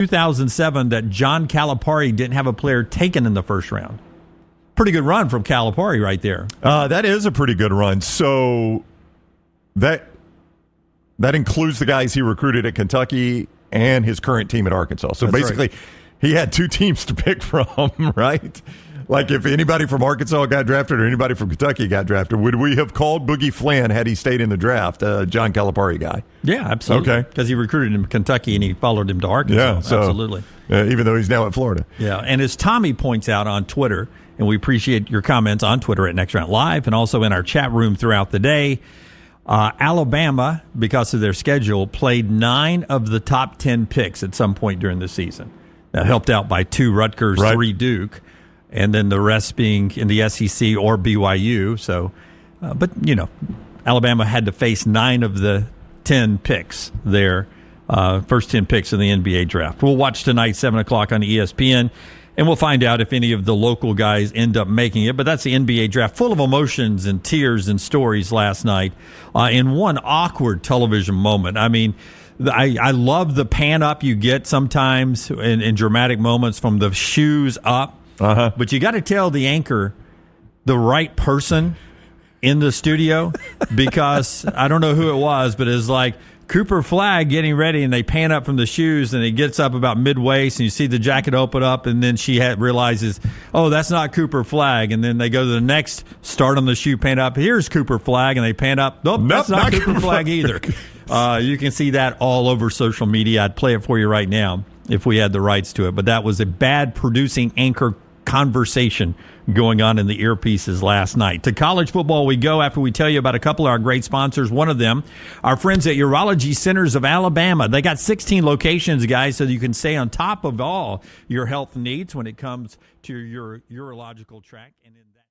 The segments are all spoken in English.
2007 that John Calipari didn't have a player taken in the first round. Pretty good run from Calipari right there. That is a pretty good run. So that includes the guys he recruited at Kentucky and his current team at Arkansas. So That's basically, right. He had two teams to pick from, right? Like if anybody from Arkansas got drafted or anybody from Kentucky got drafted, would we have called Boogie Flynn had he stayed in the draft, John Calipari guy? Yeah, absolutely. Okay. Because he recruited him in Kentucky and he followed him to Arkansas. Yeah, so, absolutely. Even though he's now at Florida. Yeah, and as Tommy points out on Twitter, and we appreciate your comments on Twitter at Next Round Live and also in our chat room throughout the day, Alabama, because of their schedule, played 9 of the top 10 picks at some point during the season. Now, helped out by 2 Rutgers, right. 3 Duke, and then the rest being in the SEC or BYU. So, but, Alabama had to face 9 of the 10 picks there, first 10 picks in the NBA draft. We'll watch tonight, 7 o'clock on ESPN, and we'll find out if any of the local guys end up making it. But that's the NBA draft, full of emotions and tears and stories last night in one awkward television moment. I mean, I love the pan up you get sometimes in dramatic moments from the shoes up. Uh-huh. But you got to tell the anchor the right person in the studio because I don't know who it was, but it's like Cooper Flagg getting ready and they pan up from the shoes and he gets up about mid-waist and you see the jacket open up and then she realizes, oh, that's not Cooper Flagg. And then they go to the next start on the shoe, pan up. Here's Cooper Flagg, and they pan up. Nope, that's not Cooper Flagg either. You can see that all over social media. I'd play it for you right now if we had the rights to it. But that was a bad producing anchor conversation going on in the earpieces last night. To college football we go after we tell you about a couple of our great sponsors. One of them, our friends at Urology Centers of Alabama. They got 16 locations, guys, so you can stay on top of all your health needs when it comes to your urological tract. And in that.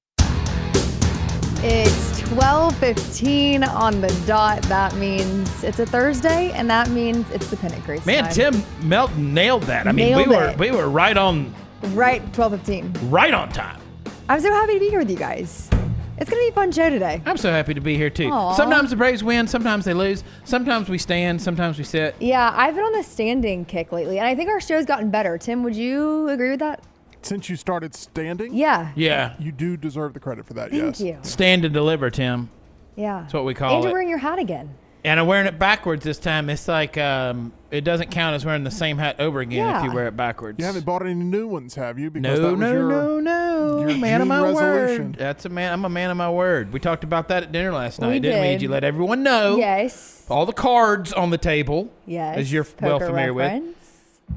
It's 12:15 on the dot. That means it's a Thursday, and that means it's the Pennant Grace Man, time. Tim Melton nailed that. I mean, we were right on 12:15. right on time. I'm so happy to be here with you guys. It's going to be a fun show today. I'm so happy to be here, too. Aw. Sometimes the Braves win, sometimes they lose. Sometimes we stand, sometimes we sit. Yeah, I've been on the standing kick lately, and I think our show's gotten better. Tim, would you agree with that? Since you started standing? Yeah. Yeah. You do deserve the credit for that, Thank yes. you. Stand and deliver, Tim. Yeah. That's what we call And you're it. wearing your hat again. And I'm wearing it backwards this time. It's like it doesn't count as wearing the same hat over again if you wear it backwards. You haven't bought any new ones, have you? Because No. your Man of June my resolution. word. I'm a man of my word. We talked about that at dinner last night, didn't we? did. Did you let everyone know? Yes. All the cards on the table. Yes. As you're well Poker familiar reference.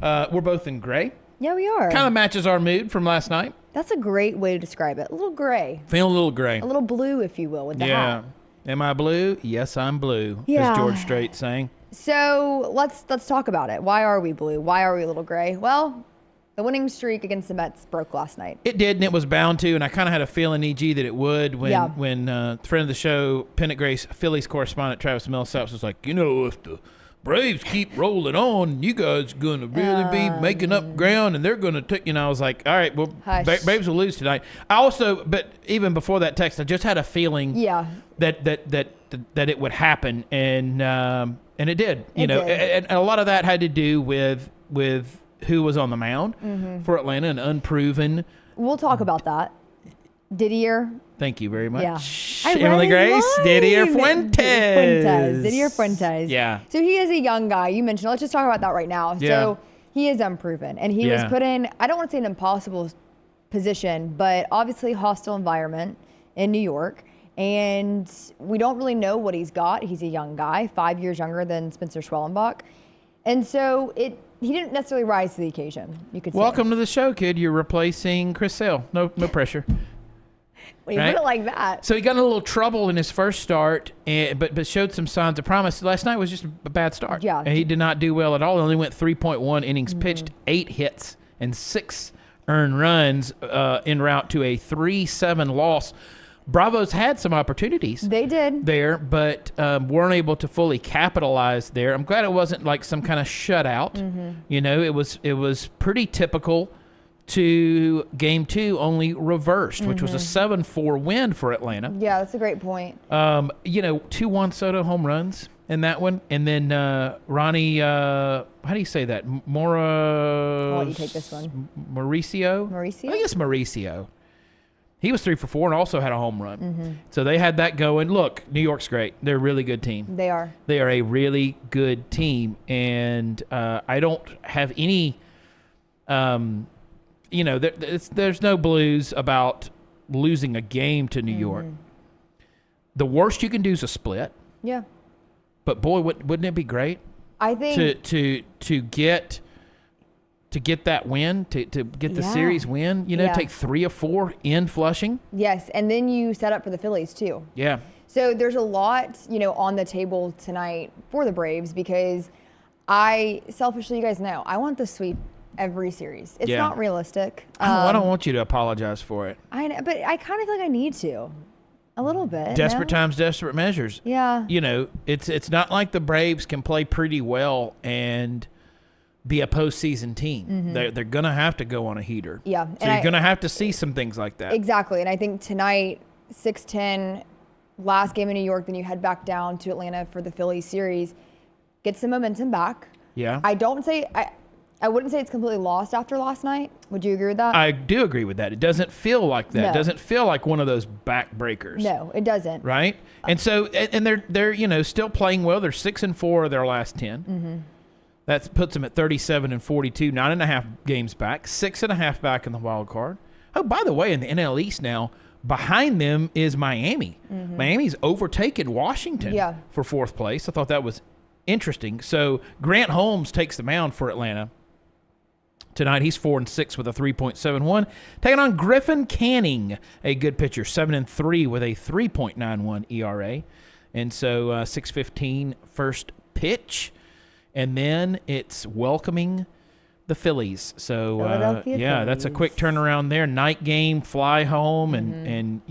with. We're both in gray. Yeah, we are. Kind of matches our mood from last night. That's a great way to describe it. A little gray. Feeling a little gray. A little blue, if you will, with the Yeah. hat. Am I blue? Yes, I'm blue. Yeah. As George Strait sang. So let's talk about it. Why are we blue? Why are we a little gray? Well, the winning streak against the Mets broke last night. It did, and it was bound to, and I kind of had a feeling, EG, that it would when friend of the show, Pennant Grace, Phillies correspondent Travis Millsaps was like, if the Braves keep rolling on, you guys going to really be making up ground, and they're going to take, I was like, all right, well, Braves will lose tonight. I also, but even before that text, I just had a feeling that it would happen, and it did. And a lot of that had to do with who was on the mound for Atlanta, and unproven. We'll talk about that. Didier. Thank you very much. Yeah. Emily Grace, Didier Fuentes. Didier Fuentes. Yeah. So he is a young guy. You mentioned, let's just talk about that right now. Yeah. So he is unproven, and he was put in, I don't want to say an impossible position, but obviously hostile environment in New York. And we don't really know what he's got. He's a young guy, 5 years younger than Spencer Schwellenbach. And so he didn't necessarily rise to the occasion, you could say. Welcome to the show, kid. You're replacing Chris Sale. No pressure. When you put it like that. So he got in a little trouble in his first start, but showed some signs of promise. Last night was just a bad start. Yeah. And he did not do well at all. He only went 3.1 innings pitched, 8 hits, and 6 earned runs en route to a 3-7 loss. Bravos had some opportunities. They did. There, but weren't able to fully capitalize there. I'm glad it wasn't like some kind of shutout. It was pretty typical to Game 2, only reversed, which was a 7-4 win for Atlanta. Yeah, that's a great point. 2 Juan Soto home runs in that one. And then Ronnie, how do you say that? I'll let you take this one. Mauricio? I guess Mauricio. He was 3 for 4 and also had a home run. Mm-hmm. So they had that going. Look, New York's great. They're a really good team. They are. They are a really good team. And I don't have any, there's no blues about losing a game to New York. The worst you can do is a split. Yeah. But boy, wouldn't it be great? I think to get that win, to get the series win, take 3 of 4 in Flushing. Yes, and then you set up for the Phillies too. Yeah. So there's a lot, on the table tonight for the Braves because selfishly, you guys know, I want the sweep every series. It's not realistic. I don't want you to apologize for it. I know, but I kind of feel like I need to. A little bit. Desperate times, desperate measures. Yeah. It's not like the Braves can play pretty well and be a postseason team. They're going to have to go on a heater. Yeah. So you're going to have to see some things like that. Exactly. And I think tonight, 6-10, last game in New York, then you head back down to Atlanta for the Phillies series. Get some momentum back. Yeah. I wouldn't say it's completely lost after last night. Would you agree with that? I do agree with that. It doesn't feel like that. No. It doesn't feel like one of those backbreakers. No, it doesn't. Right? And so, and they're still playing well. They're 6 and 4 of their last 10. That puts them at 37 and 42, 9.5 games back, 6.5 back in the wild card. Oh, by the way, in the NL East now, behind them is Miami. Miami's overtaken Washington for 4th place. I thought that was interesting. So Grant Holmes takes the mound for Atlanta. Tonight, he's 4-6 with a 3.71. Taking on Griffin Canning, a good pitcher, 7-3 with a 3.91 ERA. And so 6:15 first pitch. And then it's welcoming the Phillies. So, that's a quick turnaround there. Night game, fly home, and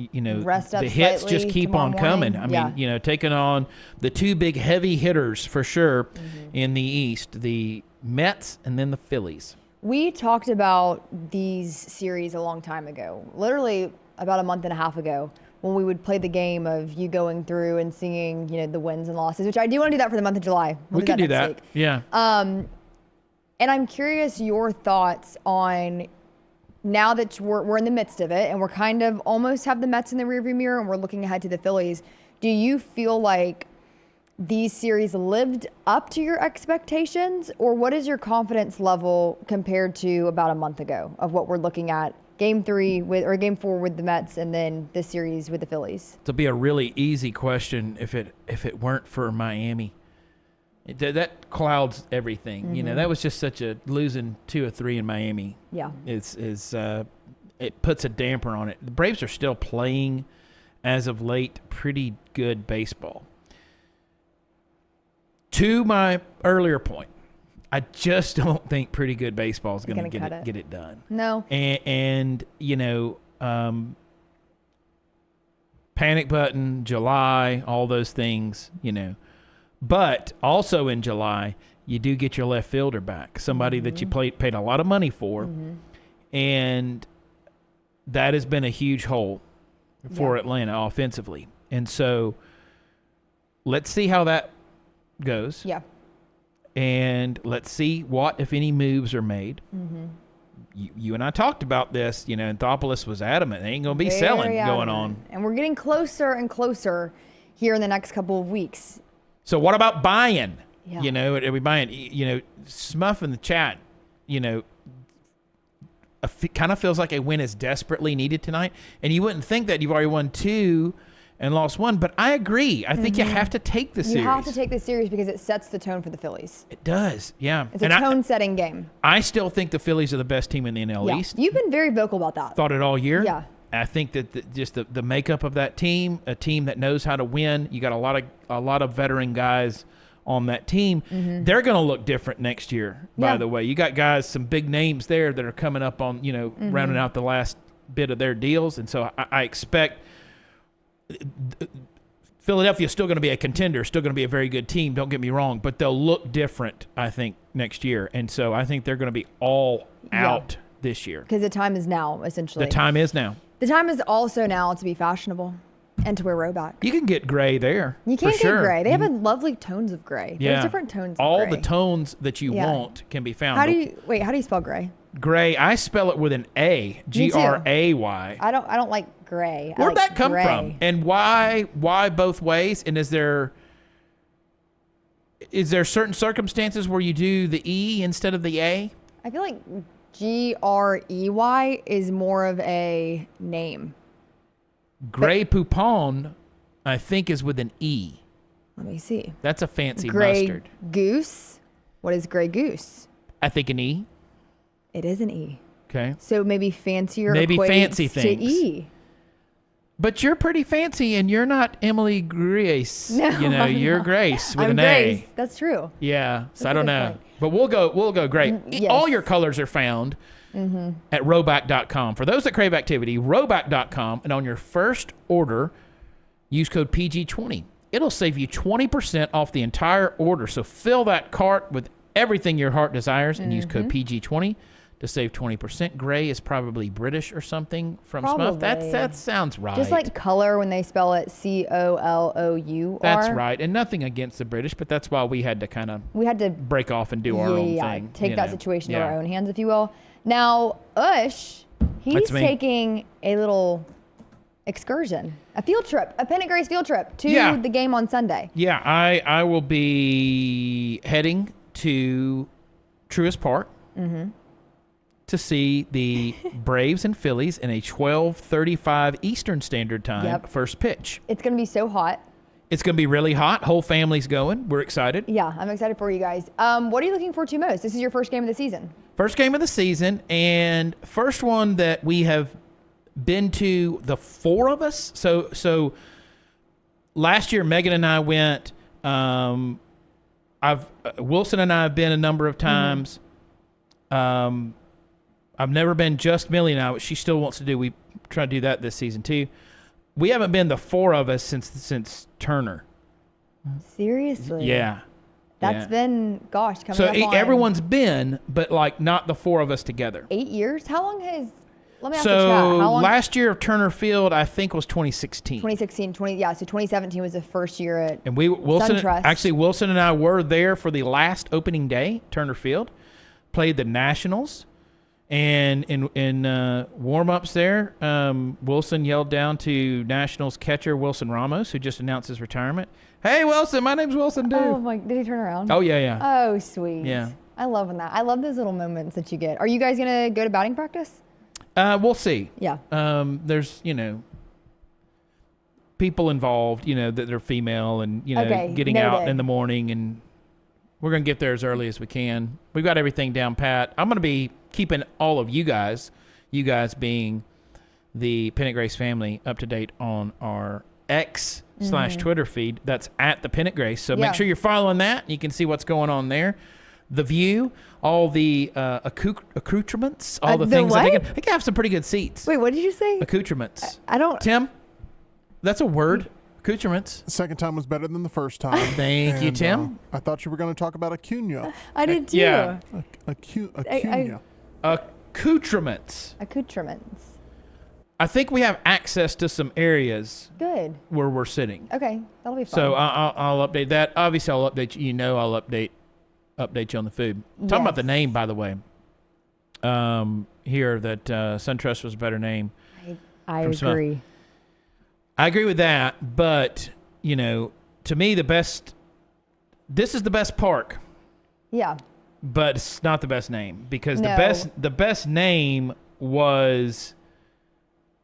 rest up the hits just keep on coming. Morning. I mean, taking on the 2 big heavy hitters for sure in the East, the Mets and then the Phillies. We talked about these series a long time ago, literally about a month and a half ago, when we would play the game of you going through and seeing, the wins and losses, which I do want to do that for the month of July. We can do that. Week. Yeah. And I'm curious your thoughts on now that we're in the midst of it and we're kind of almost have the Mets in the rearview mirror and we're looking ahead to the Phillies. Do you feel like these series lived up to your expectations, or what is your confidence level compared to about a month ago of what we're looking at game 3 game 4 with the Mets and then this series with the Phillies? It'll be a really easy question if it weren't for Miami. That clouds everything. That was just such a losing 2 or 3 in Miami. Yeah. It puts a damper on it. The Braves are still playing, as of late, pretty good baseball. To my earlier point, I just don't think pretty good baseball is going to get it done. No. And panic button, July, all those things, But also in July, you do get your left fielder back, somebody that you paid a lot of money for, and that has been a huge hole for Atlanta offensively. And so let's see how that goes. Yeah. And let's see what, if any, moves are made. You and I talked about this. Anthopoulos was adamant. They ain't going to be selling going on. And we're getting closer and closer here in the next couple of weeks. So what about buying? Yeah. Are we buying? Smuff in the chat, kind of feels like a win is desperately needed tonight. And you wouldn't think that. You've already won 2 and lost 1, but I agree. I think you have to take the series. You have to take the series because it sets the tone for the Phillies. It does, yeah. It's a tone-setting game. I still think the Phillies are the best team in the NL East. You've been very vocal about that. Thought it all year. Yeah. I think that just the makeup of that team, a team that knows how to win. You got a lot of veteran guys on that team. They're going to look different next year. By the way, you got guys, some big names there that are coming up on rounding out the last bit of their deals, and so I expect Philadelphia is still going to be a contender, still going to be a very good team, don't get me wrong, but they'll look different, I think, next year. And so I think they're going to be all out this year. Because the time is now, essentially. The time is now. The time is also now to be fashionable. And to wear Roebuck. You can get gray there. You can for get sure. gray. They have lovely tones of gray. Yeah. There's different tones of All gray. the tones that you want can be found. How do you spell gray? Gray, I spell it with an A. Gray. I don't like gray. Where'd like that come gray. from? And why both ways? And is there certain circumstances where you do the E instead of the A? I feel like Grey is more of a name. Grey Poupon, I think, is with an E. Let me see. That's a fancy Grey mustard. Goose. What is Grey Goose? I think an E. It is an E. Okay. So maybe fancier. Maybe equates fancy to things. E. But you're pretty fancy, and you're not Emily Grace. No, you're not. Grace with I'm an Grace. A. That's true. Yeah. So That's I a don't good know. point. But we'll go great. Yes. All your colors are found at Roebuck.com. For those that crave activity, Roebuck.com, and on your first order, use code PG20. It'll save you 20% off the entire order. So fill that cart with everything your heart desires and use code PG20 to save 20%. Gray is probably British or something from Smuff. That sounds right. Just like color when they spell it COLOUR. That's right. And nothing against the British, but that's why we had to break off and do our own thing. Take that situation to our own hands, if you will. Now, Ush, he's taking a little excursion, a field trip, a Pennant Grace field trip to the game on Sunday. Yeah, I will be heading to Truist Park to see the Braves and Phillies in a 12:35 Eastern Standard Time first pitch. It's going to be so hot. It's going to be really hot. Whole family's going. We're excited. Yeah, I'm excited for you guys. What are you looking forward to most? This is your first game of the season. First game of the season, and first one that we have been to, the four of us. So last year, Megan and I went. Wilson and I have been a number of times. I've never been just Millie and I, which she still wants to do. We try to do that this season too. We haven't been the four of us since Turner. Seriously? Yeah. That's been, coming up on. Everyone's been, but like not the four of us together. 8 years? How long has, let me ask the chat. How long? Last year of Turner Field, I think, was 2016. 2016, so 2017 was the first year at And Wilson SunTrust. and I were there for the last opening day, Turner Field, played the Nationals. And in warm-ups there, Wilson yelled down to Nationals catcher Wilson Ramos, who just announced his retirement. Hey, Wilson, my name's Wilson, dude. Oh, my, did he turn around? Oh, yeah. Oh, sweet. Yeah. I love I love those little moments that you get. Are you guys going to go to batting practice? We'll see. Yeah. There's, people involved, that they're female and, getting out in the morning, and we're going to get there as early as we can. We've got everything down pat. I'm going to be keeping all of you guys being the Pennant Grace family, up to date on our X/Twitter feed. That's at the Pennant Grace. So make sure you're following that. You can see what's going on there. The view, all the accoutrements, all the things. What? They can have some pretty good seats. Wait, what did you say? Accoutrements. I don't. Tim, that's a word. Accoutrements. Second time was better than the first time. Thank you, Tim. I thought you were going to talk about Acuña. I did too. Yeah. Acuña. Accoutrements. Accoutrements. I think we have access to some areas Good. where we're sitting. Okay, that'll be fun. So I'll update that. Obviously, I'll update you. I'll update you on the food. Talking about the name, by the way. Here that SunTrust was a better name. I agree. I agree with that, but to me, this is the best park. Yeah. But it's not the best name, because the best name was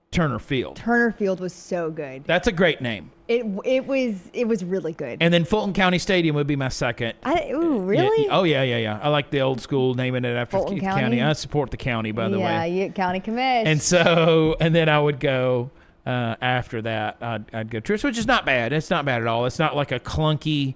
Turner Field. Turner Field was so good. That's a great name. It was really good. And then Fulton County Stadium would be my second. Ooh, really? Yeah. Oh yeah. I like the old school, naming it after Fulton the county. County? I support the county, by the way. Yeah, you county commish. And then I would go after that. I'd go Truist, which is not bad. It's not bad at all. It's not like a clunky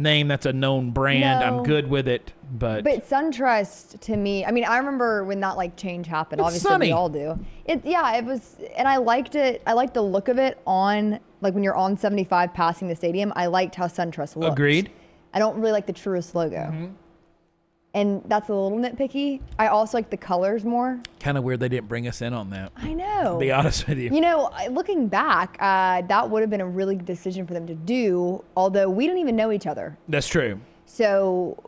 name that's a known brand. No. I'm good with it, but SunTrust, to me, I mean, I remember when that change happened. It's Obviously sunny. We all do. It was, and I liked it. I liked the look of it on, when you're on 75 passing the stadium. I liked how SunTrust looked. Agreed. I don't really like the Truist logo. And that's a little nitpicky. I also like the colors more. Kind of weird they didn't bring us in on that. I know. To be honest with you. You know, looking back, that would have been a really good decision for them to do, although we didn't even know each other. That's true. So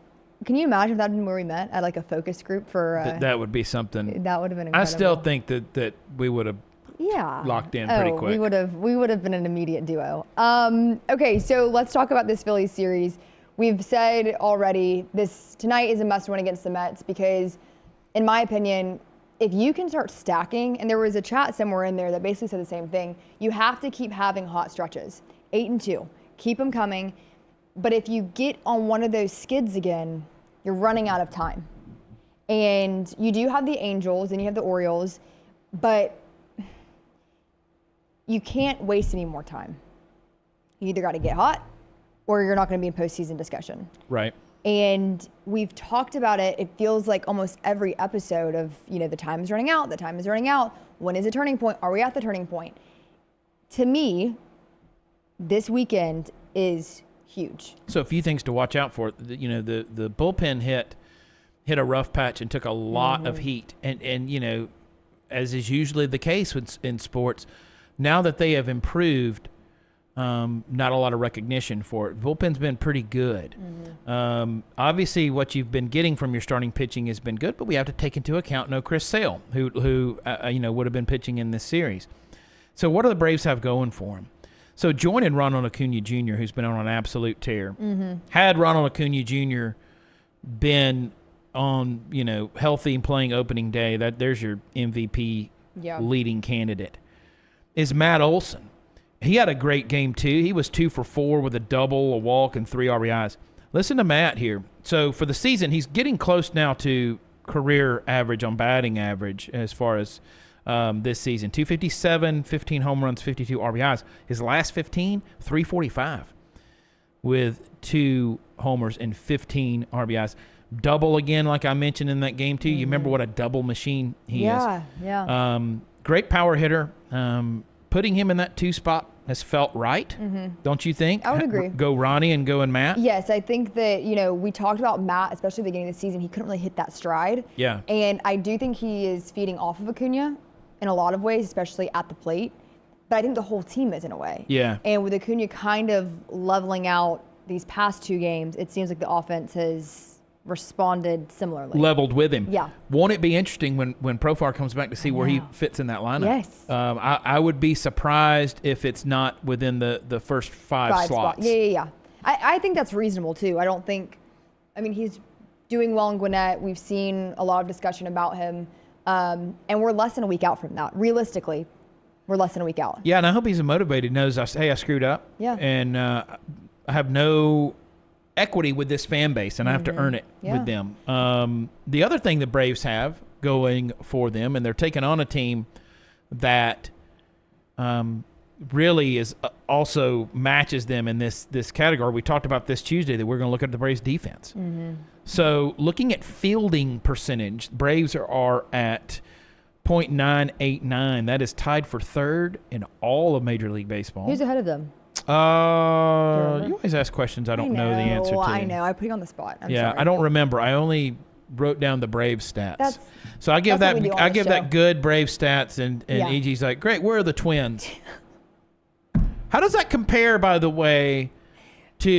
can you imagine if that had been where we met at like a focus group for... that would be something. That would have been incredible. I still think that we would have locked in pretty quick. We would have been an immediate duo. Okay, so let's talk about this Phillies series. We've said already tonight is a must-win against the Mets because, in my opinion, if you can start stacking, and there was a chat somewhere in there that basically said the same thing, you have to keep having hot stretches. 8-2, keep them coming. But if you get on one of those skids again, you're running out of time. And you do have the Angels and you have the Orioles, but you can't waste any more time. You either got to get hot or you're not going to be in postseason discussion. Right. And we've talked about it. It feels like almost every episode of, the time is running out. The time is running out. When is a turning point? Are we at the turning point? To me, this weekend is huge. So a few things to watch out for. The bullpen hit a rough patch and took a lot of heat. And as is usually the case in sports, now that they have improved, not a lot of recognition for it. Bullpen's been pretty good. Obviously, what you've been getting from your starting pitching has been good, but we have to take into account no Chris Sale, who would have been pitching in this series. So what do the Braves have going for him? So joining Ronald Acuña Jr., who's been on an absolute tear. Had Ronald Acuña Jr. been on, healthy and playing opening day, there's your MVP leading candidate, is Matt Olson. He had a great game, too. He was 2 for 4 with a double, a walk, and 3 RBIs. Listen to Matt here. So for the season, he's getting close now to career average on batting average as far as this season. 257, 15 home runs, 52 RBIs. His last 15, 345 with 2 homers and 15 RBIs. Double again, like I mentioned in that game, too. You remember what a double machine he is. Yeah. Great power hitter. Putting him in that 2 spot has felt right, don't you think? I would agree. Go Ronnie and go and Matt? Yes, I think that, we talked about Matt, especially at the beginning of the season. He couldn't really hit that stride. Yeah. And I do think he is feeding off of Acuña in a lot of ways, especially at the plate. But I think the whole team is in a way. Yeah. And with Acuña kind of leveling out these past 2 games, it seems like the offense has responded similarly. Leveled with him. Yeah. Won't it be interesting when Profar comes back to see where he fits in that lineup? Yes. I would be surprised if it's not within the first 5 slots. Yeah. I think that's reasonable, too. He's doing well in Gwinnett. We've seen a lot of discussion about him. And we're less than a week out from that. Realistically, we're less than a week out. Yeah, and I hope he's motivated, knows, I screwed up. Yeah. And I have no equity with this fan base, and I have to earn it with them. The other thing the Braves have going for them, and they're taking on a team that really is also matches them in this category. We talked about this Tuesday that we're going to look at the Braves defense. So looking at fielding percentage, Braves are at .989. That is tied for 3rd in all of Major League Baseball. Who's ahead of them? You always ask questions I don't know the answer to. I know. I put you on the spot. I'm sorry. I don't remember. I only wrote down the Braves stats. So I give that good Braves stats, and EG's like, great, where are the Twins? How does that compare, by the way, to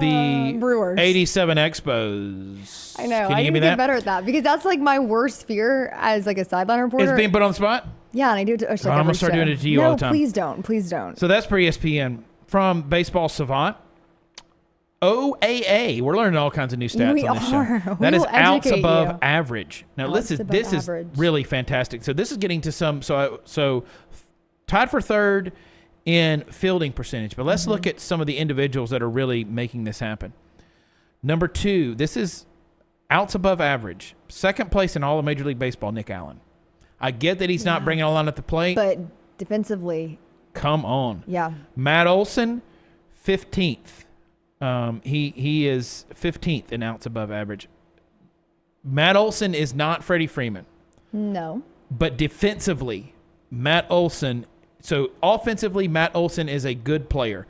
the Brewers 87 Expos? I know. Can you give me get that? better at that because that's like my worst fear as like a sideline reporter. Is being put on the spot? Yeah, and I do it to Ush. I'm going to start doing it to you all the time. Please don't. Please don't. So that's per ESPN. From Baseball Savant, OAA. We're learning all kinds of new stats on this show. That is outs above average. Now, this is really fantastic. So this is getting to some. So tied for 3rd in fielding percentage. But let's look at some of the individuals that are really making this happen. Number 2, this is outs above average. 2nd place in all of Major League Baseball, Nick Allen. I get that he's not bringing a lot at the plate. But defensively. Come on. Yeah. Matt Olson, 15th. He is 15th in outs above average. Matt Olson is not Freddie Freeman. No. But defensively, Matt Olson. So offensively, Matt Olson is a good player.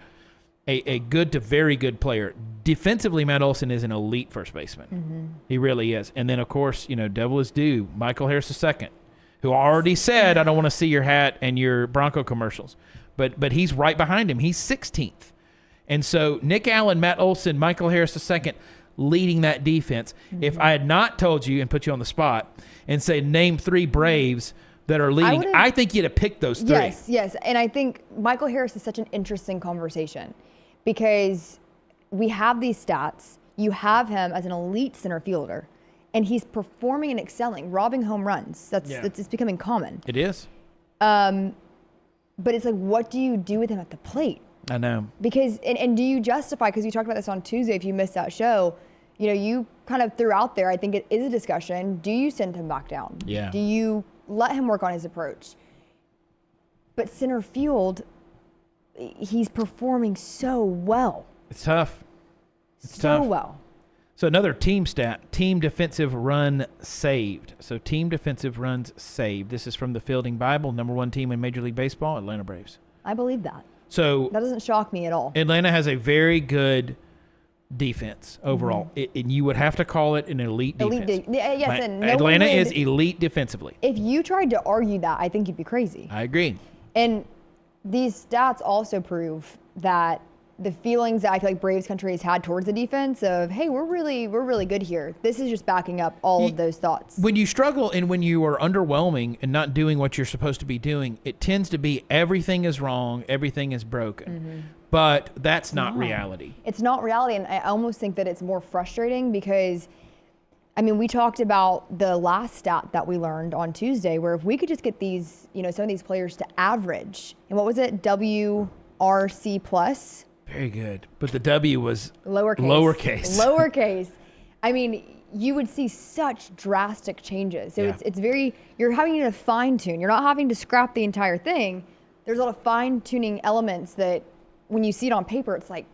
a good to very good player. Defensively, Matt Olson is an elite first baseman. Mm-hmm. He really is. And then, of course, devil is due, Michael Harris II, who already said, I don't want to see your hat and your Bronco commercials. But he's right behind him. He's 16th. And so Nick Allen, Matt Olson, Michael Harris II leading that defense. Mm-hmm. If I had not told you and put you on the spot and say name 3 Braves that are leading, I think you'd have picked those 3. Yes. And I think Michael Harris is such an interesting conversation because we have these stats. You have him as an elite center fielder, and he's performing and excelling, robbing home runs. It's becoming common. It is. But it's like, what do you do with him at the plate? I know. Because, and do you justify, because we talked about this on Tuesday, if you missed that show, you kind of threw out there, I think it is a discussion, do you send him back down? Yeah. Do you let him work on his approach? But center field, he's performing so well. It's tough. So well. So another team stat, team defensive run saved. So team defensive runs saved. This is from the Fielding Bible, number 1 team in Major League Baseball, Atlanta Braves. I believe that. So that doesn't shock me at all. Atlanta has a very good defense overall. Mm-hmm. And you would have to call it an elite defense. Yes, right? and Atlanta is elite defensively. If you tried to argue that, I think you'd be crazy. I agree. And these stats also prove that the feelings that I feel like Braves country has had towards the defense of, hey, we're really good here. This is just backing up all of those thoughts. When you struggle and when you are underwhelming and not doing what you're supposed to be doing, it tends to be everything is wrong, everything is broken. Mm-hmm. But that's not reality. It's not reality, and I almost think that it's more frustrating because, we talked about the last stat that we learned on Tuesday, where if we could just get these, some of these players to average, and what was it, WRC plus? Very good. But the W was lowercase. You would see such drastic changes. So it's very, you're having to fine tune. You're not having to scrap the entire thing. There's a lot of fine tuning elements that when you see it on paper, it's like,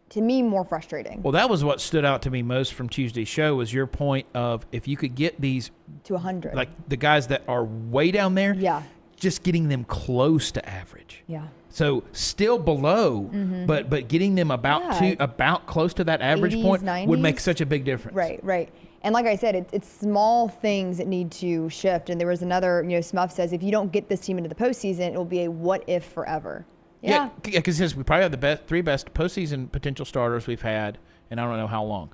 to me, more frustrating. Well, that was what stood out to me most from Tuesday's show was your point of if you could get these to 100, like the guys that are way down there, just getting them close to average. Yeah. So still below, but getting them about close to that average 80s, point 90s? Would make such a big difference. Right. And like I said, it's small things that need to shift. And there was another, Smuff says, if you don't get this team into the postseason, it will be a what if forever. Yeah, because we probably have the 3 best postseason potential starters we've had, and I don't know how long.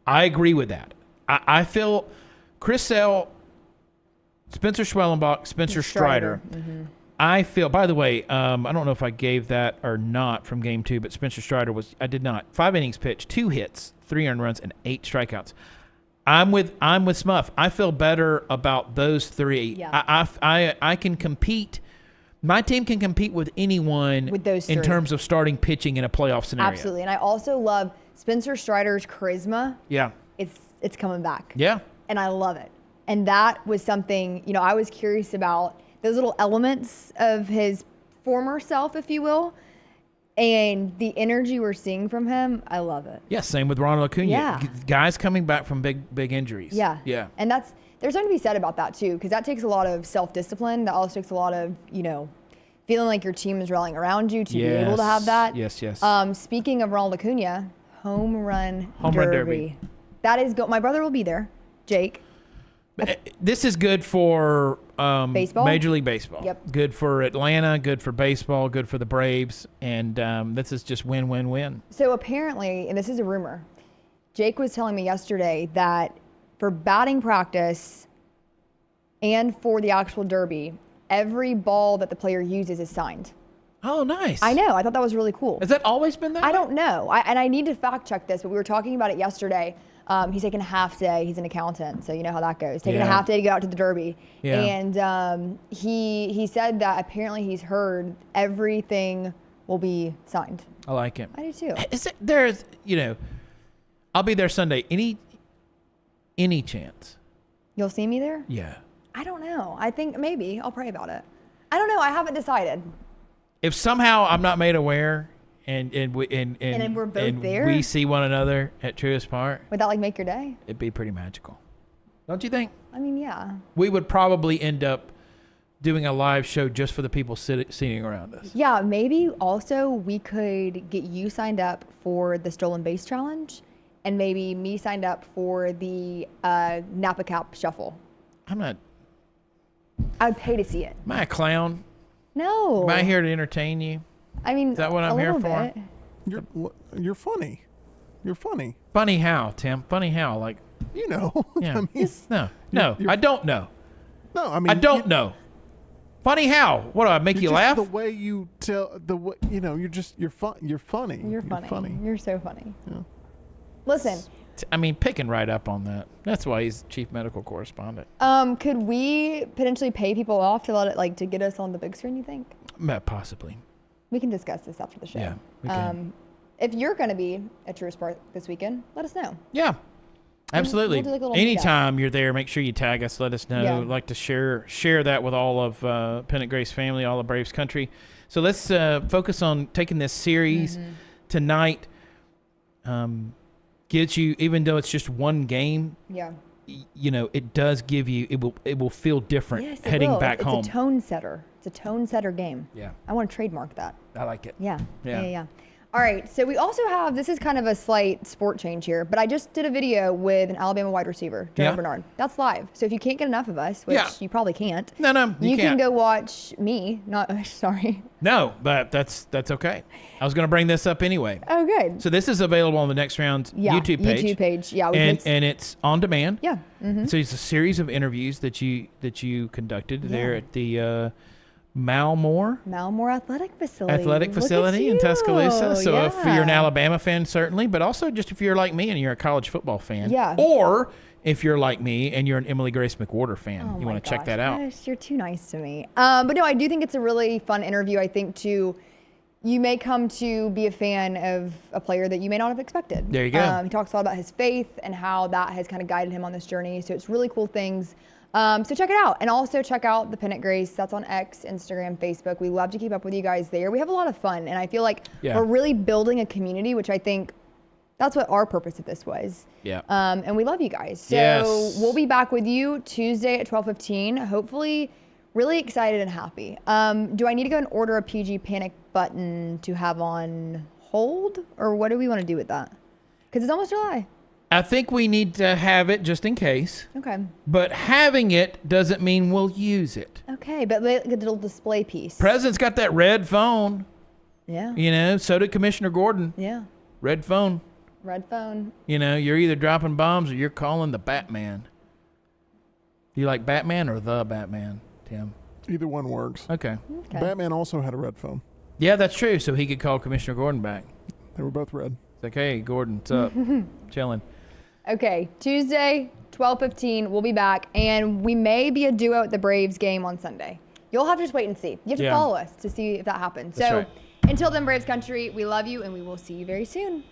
I agree with that. I feel Chris Sale, Spencer Schwellenbach, Spencer Strider. Mm-hmm. I feel, by the way, I don't know if I gave that or not from game 2, but Spencer Strider I did not. 5 innings pitched, 2 hits, 3 earned runs, and 8 strikeouts. I'm with Smuff. I feel better about those 3. Yeah. I can compete. My team can compete with anyone with those 3. In terms of starting pitching in a playoff scenario. Absolutely. And I also love Spencer Strider's charisma. Yeah. It's coming back. Yeah. And I love it. And that was something, I was curious about those little elements of his former self, if you will, and the energy we're seeing from him. I love it. Yeah. Same with Ronald Acuña. Yeah. Guys coming back from big injuries. Yeah. Yeah. And there's something to be said about that too, because that takes a lot of self-discipline. That also takes a lot of, feeling like your team is rallying around you to be able to have that. Yes. Speaking of Ronald Acuña, home run derby. That is my brother will be there, Jake. This is good for baseball? Major League Baseball. Yep. Good for Atlanta, good for baseball, good for the Braves, and this is just win-win-win. So apparently, and this is a rumor, Jake was telling me yesterday that for batting practice and for the actual derby, every ball that the player uses is signed. Oh, nice. I know. I thought that was really cool. Has that always been that way? I don't know. I need to fact check this, but we were talking about it yesterday. He's taking a half day. He's an accountant, so you know how that goes. Taking a half day to go out to the derby. Yeah. And he said that apparently he's heard everything will be signed. I like it. I do too. There's, I'll be there Sunday. Any chance? You'll see me there? Yeah. I don't know. I think maybe. I'll pray about it. I don't know. I haven't decided. If somehow I'm not made aware and we're both there, we see one another at Truist Park, would that make your day? It'd be pretty magical. Don't you think? I mean, yeah. We would probably end up doing a live show just for the people sitting around us. Yeah, maybe also we could get you signed up for the Stolen Base Challenge, and maybe me signed up for the Napa Cap Shuffle. I'm not. I'd pay to see it. Am I a clown? No. Am I here to entertain you? I mean, is that what I'm here for? You're funny. You're funny. Funny how, Tim? Funny how? Like, You know. yeah. I mean, No, I don't know. no, I mean, I don't know. Funny how? What do I make you just laugh? The way you tell the way you're funny. You're funny. You're so funny. Yeah. Listen. I mean, picking right up on that. That's why he's chief medical correspondent. Could we potentially pay people off to let it to get us on the big screen? You think? Possibly. We can discuss this after the show. Yeah, we can. If you're going to be at Truist Park this weekend, let us know. Yeah. Absolutely. We'll do like a little Anytime you're there, make sure you tag us. Let us know. Yeah. We'd like to share that with all of Pennant Grace family, all of Braves country. So let's focus on taking this series tonight. Gives you, even though it's just one game. Yeah. It does give you. It will feel different heading back home. It's a tone setter. It's a tone setter game. Yeah. I want to trademark that. I like it. Yeah. All right, so we also have, this is kind of a slight sport change here, but I just did a video with an Alabama wide receiver, Jonah Bernard. That's live. So if you can't get enough of us, which you probably can't. No, you can't. can go watch me. Sorry. No, but that's okay. I was going to bring this up anyway. Oh, good. So this is available on the Next Round YouTube page. Yeah. And it's on demand. Yeah. Mm-hmm. So it's a series of interviews that you conducted there at the Malmore Athletic Facility. In Tuscaloosa. So if you're an Alabama fan, certainly, but also just if you're like me and you're a college football fan, or if you're like me and you're an Emily Grace McWhorter fan, you want to check that out. Gosh, you're too nice to me. But no, I do think it's a really fun interview. I think you may come to be a fan of a player that you may not have expected. There you go. He talks a lot about his faith and how that has kind of guided him on this journey. So it's really cool things. So check it out. And also check out the Pennant Grace. That's on X, Instagram, Facebook. We love to keep up with you guys there. We have a lot of fun. And I feel like we're really building a community, which I think that's what our purpose of this was. Yeah. And we love you guys. So we'll be back with you Tuesday at 12:15. Hopefully really excited and happy. Do I need to go and order a PG Panic button to have on hold? Or what do we want to do with that? Because it's almost July. I think we need to have it just in case. Okay. But having it doesn't mean we'll use it. Okay, but the little display piece. President's got that red phone. Yeah. So did Commissioner Gordon. Yeah. Red phone. Red phone. You're either dropping bombs or you're calling the Batman. Do you like Batman or the Batman, Tim? Either one works. Okay. Batman also had a red phone. Yeah, that's true. So he could call Commissioner Gordon back. They were both red. It's like, hey, Gordon, what's up? Chilling. Okay, Tuesday, 12:15, we'll be back, and we may be a duo at the Braves game on Sunday. You'll have to just wait and see. You have to follow us to see if that happens. That's right. Until then, Braves country, we love you, and we will see you very soon.